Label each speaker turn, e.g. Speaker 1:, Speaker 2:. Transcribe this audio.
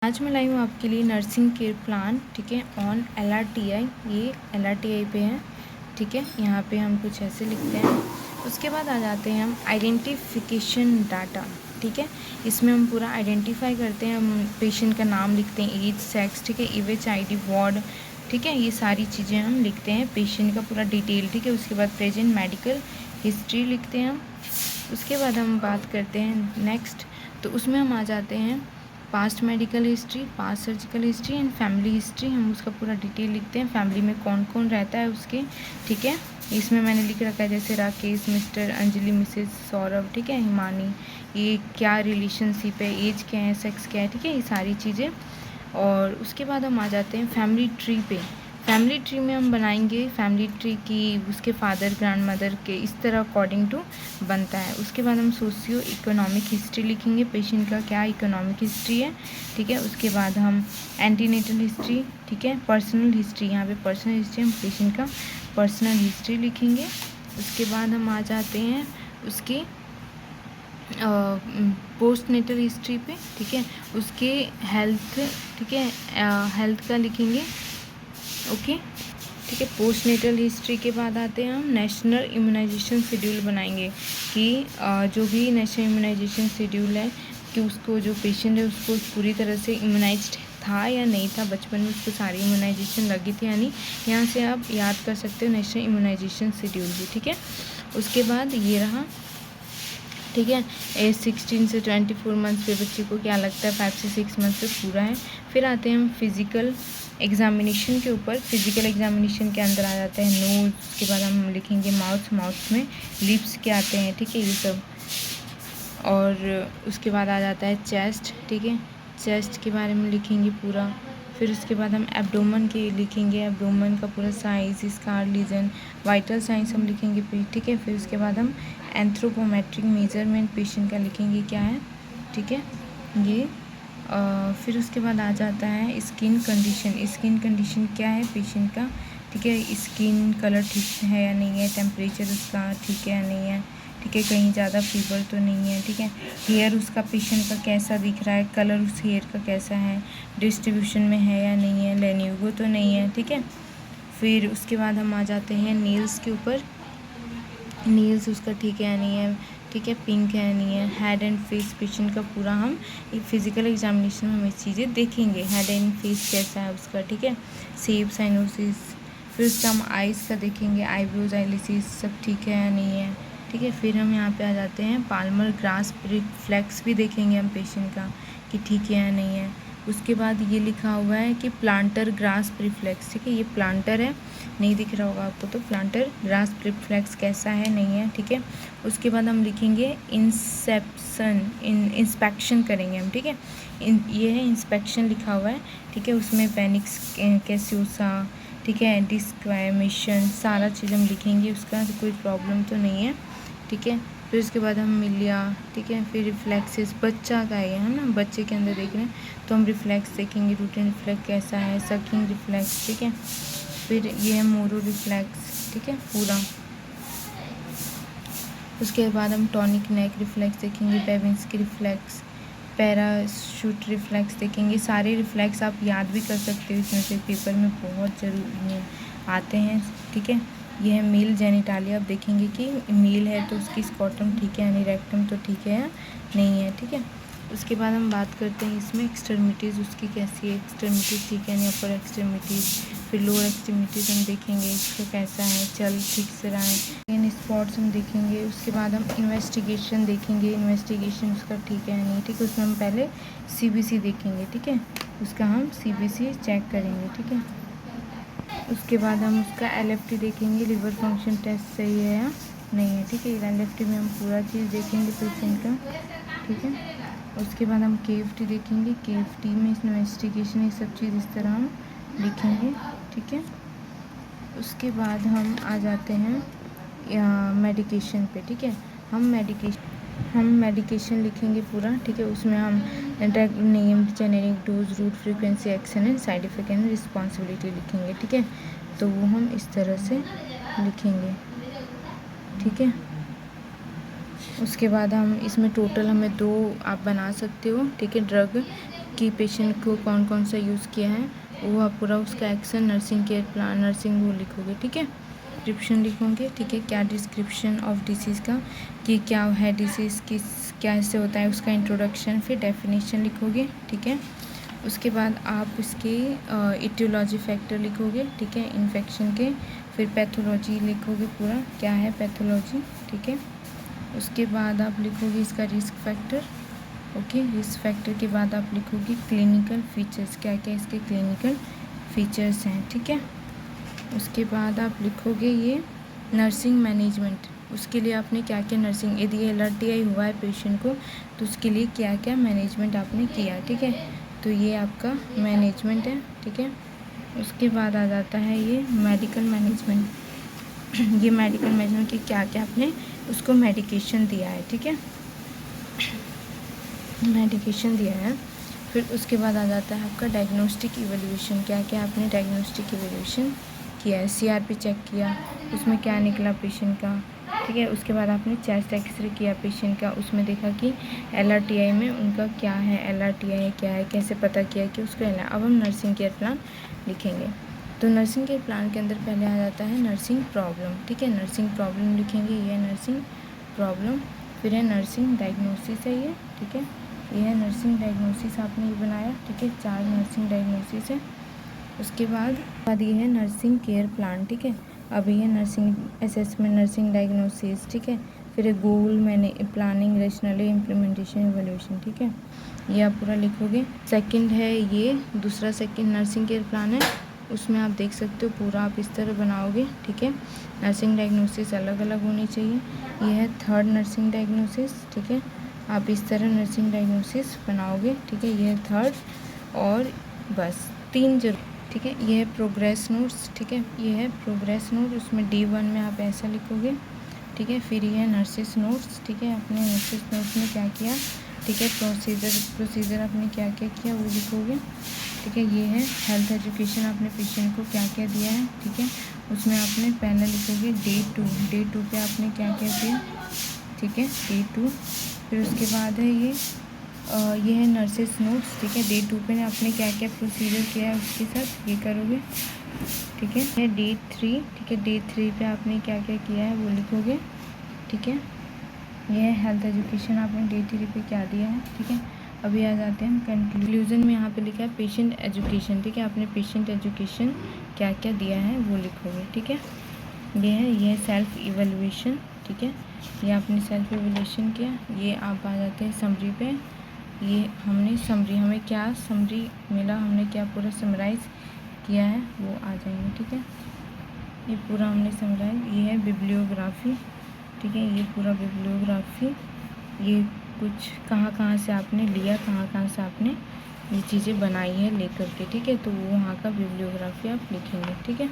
Speaker 1: आज मैं लाई हूँ आपके लिए नर्सिंग केयर प्लान, ठीक है, ऑन LRTI। ये LRTI पे है, ठीक है। यहाँ पे हम कुछ ऐसे लिखते हैं। उसके बाद आ जाते हैं हम आइडेंटिफिकेशन डाटा, ठीक है। इसमें हम पूरा आइडेंटिफाई करते हैं, हम पेशेंट का नाम लिखते हैं, एज, सेक्स, ठीक है, इवेज ID, वार्ड, ठीक है, ये सारी चीज़ें हम लिखते हैं, पेशेंट का पूरा डिटेल, ठीक है। उसके बाद प्रेजेंट मेडिकल हिस्ट्री लिखते हैं हम। उसके बाद हम बात करते हैं नेक्स्ट, तो उसमें हम आ जाते हैं past medical history, past surgical history and family history. हम उसका पूरा डिटेल लिखते हैं, फैमिली में कौन कौन रहता है उसके, ठीक है। इसमें मैंने लिख रखा है जैसे राकेश, मिस्टर, अंजलि, मिसेस, सौरभ, ठीक है, हिमानी, ये क्या रिलेशनशिप है, एज क्या है, सेक्स क्या है, ठीक है, ये सारी चीज़ें। और उसके बाद हम आ जाते हैं फैमिली ट्री पे। फैमिली ट्री में हम बनाएंगे फैमिली ट्री की उसके फादर, ग्रैंड मदर के, इस तरह अकॉर्डिंग टू बनता है। उसके बाद हम सोशियो इकोनॉमिक हिस्ट्री लिखेंगे, पेशेंट का क्या इकोनॉमिक हिस्ट्री है, ठीक है। उसके बाद हम एंटीनेटल हिस्ट्री, ठीक है, पर्सनल हिस्ट्री, यहाँ पे पर्सनल हिस्ट्री हम पेशेंट का पर्सनल हिस्ट्री लिखेंगे। उसके बाद हम आ जाते हैं उसकी पोस्ट नेटल हिस्ट्री पे, ठीक है, उसके हेल्थ, ठीक है, हेल्थ का लिखेंगे, ओके, ठीक है। पोस्ट नेटल हिस्ट्री के बाद आते हैं हम नेशनल इम्यूनाइजेशन शेड्यूल बनाएंगे कि जो भी नेशनल इम्यूनाइजेशन शेड्यूल है कि उसको जो पेशेंट है उसको पूरी तरह से इम्यूनाइज्ड था या नहीं था, बचपन में उसको सारी इम्यूनाइजेशन लगी थी या नहीं। यहाँ से आप याद कर सकते हो नेशनल इम्यूनाइजेशन शेड्यूल भी, ठीक है। उसके बाद ये रहा, ठीक है, एज 16 से 24 मंथ्स पे बच्चे को क्या लगता है 5 से 6 मंथ पे पूरा है। फिर आते हैं हम फिज़िकल एग्जामिनेशन के ऊपर। फिज़िकल एग्जामिनेशन के अंदर आ जाते हैं नोज, उसके बाद हम लिखेंगे माउथ, माउथ में लिप्स के आते हैं, ठीक है, ये सब। और उसके बाद आ जाता है चेस्ट, ठीक है, चेस्ट के बारे में लिखेंगे पूरा। फिर उसके बाद हम एब्डोमेन के लिखेंगे, एब्डोमेन का पूरा size, scar, lesion, vital signs हम लिखेंगे, ठीक है। फिर उसके बाद हम एंथ्रोपोमेट्रिक मेजरमेंट पेशेंट का लिखेंगे क्या है, ठीक है, ये। फिर उसके बाद आ जाता है स्किन कंडीशन। स्किन कंडीशन क्या है पेशेंट का, ठीक है, स्किन कलर ठीक है या नहीं है, टेम्परेचर उसका ठीक है या नहीं है, ठीक है, कहीं ज़्यादा फीवर तो नहीं है, ठीक है। हेयर उसका पेशेंट का कैसा दिख रहा है, कलर उस हेयर का कैसा है, डिस्ट्रीब्यूशन में है या नहीं है, लेन्यूगो तो नहीं है, ठीक है। फिर उसके बाद हम आ जाते हैं नील्स के ऊपर। नील्स उसका ठीक है या नहीं है, ठीक है, पिंक है या नहीं है। हेड एंड फेस पेशेंट का पूरा हम एक फिजिकल एग्जामिनेशन में हम ये चीज़ें देखेंगे, हेड एंड फेस कैसा है उसका, ठीक है, शेप, साइनोसिस। फिर उसका हम आइज़ का देखेंगे, आईब्रोज, आईलिसिस सब ठीक है या नहीं है, ठीक है। फिर हम यहाँ पे आ जाते हैं पाल्मर ग्रास्प रिफ्लेक्स भी देखेंगे हम पेशेंट का कि ठीक है या नहीं है। उसके बाद ये लिखा हुआ है कि प्लांटर ग्रास्प रिफ्लेक्स, ठीक है, ये प्लांटर है, नहीं दिख रहा होगा आपको, तो प्लांटर ग्रास्प रिफ्लेक्स कैसा है, नहीं है, ठीक है। उसके बाद हम लिखेंगे इंस्पेक्शन करेंगे हम, ठीक है, ये है इंस्पेक्शन लिखा हुआ है, ठीक है। उसमें पेनिक्स कैस्यूसा, ठीक है, डिस्क्वामेशन, सारा चीज़ हम लिखेंगे, उसका कोई प्रॉब्लम तो नहीं है, ठीक है। फिर उसके बाद हम मिलिया, ठीक है। फिर रिफ्लेक्सेस बच्चा का है ना, बच्चे के अंदर देख रहे हैं तो हम रिफ्लेक्स देखेंगे, रूटीन रिफ्लेक्स कैसा है, सकिंग रिफ्लेक्स, ठीक है। फिर ये है मोरो रिफ्लेक्स, ठीक है, पूरा। उसके बाद हम टॉनिक नेक रिफ्लेक्स देखेंगे, बेबिंस्की रिफ्लेक्स, पैराशूट रिफ्लेक्स देखेंगे। सारे रिफ्लेक्स आप याद भी कर सकते हो, इसमें से पेपर में बहुत ज़रूरी आते हैं, ठीक है। यह है मेल जेनिटालिया, आप देखेंगे कि मेल है तो उसकी स्कॉटम ठीक है यानी रेक्टम तो ठीक है या नहीं है, ठीक है। उसके बाद हम बात करते हैं इसमें एक्सट्रीमिटीज़ उसकी कैसी है, एक्सट्रीमिटीज़ ठीक है यानी अपर एक्सट्रीमिटीज़। फिर लोअर एक्सट्रीमिटीज़ हम देखेंगे इसका कैसा है, चल ठीक से रहा है, इन स्पॉट्स हम देखेंगे। उसके बाद हम इन्वेस्टिगेशन देखेंगे, इन्वेस्टिगेशन उसका ठीक है या नहीं, ठीक है। उसमें हम पहले CBC देखेंगे, ठीक है, उसका हम CBC चेक करेंगे, ठीक है। उसके बाद हम उसका LFT देखेंगे, लिवर फंक्शन टेस्ट सही है या नहीं है, ठीक है। LFT में हम पूरा चीज़ देखेंगे पेशेंट का, ठीक है। उसके बाद हम KFT देखेंगे, KFT में इन्वेस्टिगेशन ये सब चीज़ इस तरह हम लिखेंगे, ठीक है। उसके बाद हम आ जाते हैं मेडिकेशन पे, ठीक है। हम मेडिकेशन लिखेंगे पूरा, ठीक है। उसमें हम drug name, generic dose, route, frequency, action and side effect and responsibility लिखेंगे, ठीक है। तो वो हम इस तरह से लिखेंगे, ठीक है। उसके बाद हम इसमें टोटल हमें 2 आप बना सकते हो, ठीक है, ड्रग कि पेशेंट को कौन कौन सा यूज़ किया है, वो आप पूरा उसका action, nursing care plan, nursing वो लिखोगे, ठीक है। डिस्क्रिप्शन लिखोगे, ठीक है, क्या डिस्क्रिप्शन ऑफ डिसीज़ का, कि क्या है डिसीज़, किस कैसे होता है, उसका इंट्रोडक्शन, फिर डेफिनेशन लिखोगे, ठीक है। उसके बाद आप इसके इटियोलॉजी फैक्टर लिखोगे, ठीक है, इन्फेक्शन के। फिर पैथोलॉजी लिखोगे पूरा, क्या है पैथोलॉजी, ठीक है। उसके बाद आप लिखोगे इसका risk factor, okay. Risk factor के बाद आप लिखोगे क्लिनिकल फीचर्स, क्या क्या इसके क्लिनिकल फीचर्स हैं, ठीक है। उसके बाद आप लिखोगे ये नर्सिंग मैनेजमेंट, उसके लिए आपने क्या क्या नर्सिंग, यदि LRTI हुआ है पेशेंट को तो उसके लिए क्या क्या मैनेजमेंट आपने किया, ठीक है। तो ये आपका मैनेजमेंट है, ठीक है। उसके बाद आ जाता है ये मेडिकल मैनेजमेंट। ये मेडिकल मैनेजमेंट की क्या क्या आपने उसको मेडिकेशन दिया है, ठीक है, मेडिकेशन दिया है। फिर उसके बाद आ जाता है आपका डायग्नोस्टिक इवैल्यूएशन, क्या क्या आपने डायग्नोस्टिक इवैल्यूएशन किया है, CRP चेक किया, उसमें क्या निकला पेशेंट का, ठीक है। उसके बाद आपने चेस्ट एक्सरे किया पेशेंट का, उसमें देखा कि LRTI में उनका क्या है, LRTI क्या है, कैसे पता किया कि उसको अब हम नर्सिंग केयर प्लान लिखेंगे। तो नर्सिंग केयर प्लान के अंदर पहले आ जाता है नर्सिंग प्रॉब्लम, ठीक है, नर्सिंग प्रॉब्लम लिखेंगे, ये नर्सिंग प्रॉब्लम। फिर है नर्सिंग डायग्नोसिस है ये, ठीक है, ये है नर्सिंग डायग्नोसिस आपने ये बनाया, ठीक है, 4 नर्सिंग डायग्नोसिस है। उसके बाद ये है नर्सिंग केयर प्लान, ठीक है। अब ये नर्सिंग असेसमेंट, नर्सिंग डायग्नोसिस, ठीक है। फिर गोल मैंने प्लानिंग, रेशनली इम्प्लीमेंटेशन, इवैल्यूएशन, ठीक है, ये आप पूरा लिखोगे। सेकंड है ये दूसरा सेकंड नर्सिंग केयर प्लान है, उसमें आप देख सकते हो पूरा आप इस तरह बनाओगे, ठीक है। नर्सिंग डायग्नोसिस अलग अलग होनी चाहिए। ये है थर्ड नर्सिंग डायग्नोसिस, ठीक है, आप इस तरह नर्सिंग डायग्नोसिस बनाओगे, ठीक है, ये है थर्ड। और बस 3 जरूर, ठीक है। ये है प्रोग्रेस नोट्स, ठीक है, ये है प्रोग्रेस नोट, उसमें D1 में आप ऐसा लिखोगे, ठीक है। फिर ये है नर्सिस नोट्स, ठीक है, आपने नर्सिस नोट्स में क्या किया, ठीक है, प्रोसीजर आपने क्या क्या किया वो लिखोगे, ठीक है। ये है हेल्थ एजुकेशन, आपने पेशेंट को क्या क्या दिया है, ठीक है, उसमें आपने पहले लिखोगे डे टू पे आपने क्या क्या किया, ठीक है, डे 2। फिर उसके बाद है ये है नर्सिस नोट्स, ठीक है, डे 2 पे आपने क्या क्या प्रोसीजर किया है उसके साथ ये करोगे, ठीक है। डे 3, ठीक है, डे 3 पे आपने क्या क्या किया है वो लिखोगे, ठीक है। ये है हेल्थ एजुकेशन, आपने डे 3 पे क्या दिया है, ठीक है। अभी आ जाते हैं हम कंक्लूजन में, यहाँ पे लिखा है पेशेंट एजुकेशन, ठीक है, आपने पेशेंट एजुकेशन क्या क्या दिया है वो लिखोगे, ठीक है। ये है सेल्फ इवैल्यूएशन, ठीक है, ये आपने सेल्फ इवैल्यूएशन किया। ये आप आ जाते हैं समरी पे, ये हमने समरी, हमें क्या समरी मिला, हमने क्या पूरा समराइज़ किया है वो आ जाएंगे, ठीक है। ये पूरा हमने समराइज, ये है बिब्लियोग्राफी, ठीक है, ये पूरा बिब्लियोग्राफी, ये कुछ कहाँ कहाँ से आपने लिया, कहाँ कहाँ से आपने ये चीज़ें बनाई है लेकर के, ठीक है, तो वो वहाँ का बिब्लियोग्राफी आप लिखेंगे, ठीक है।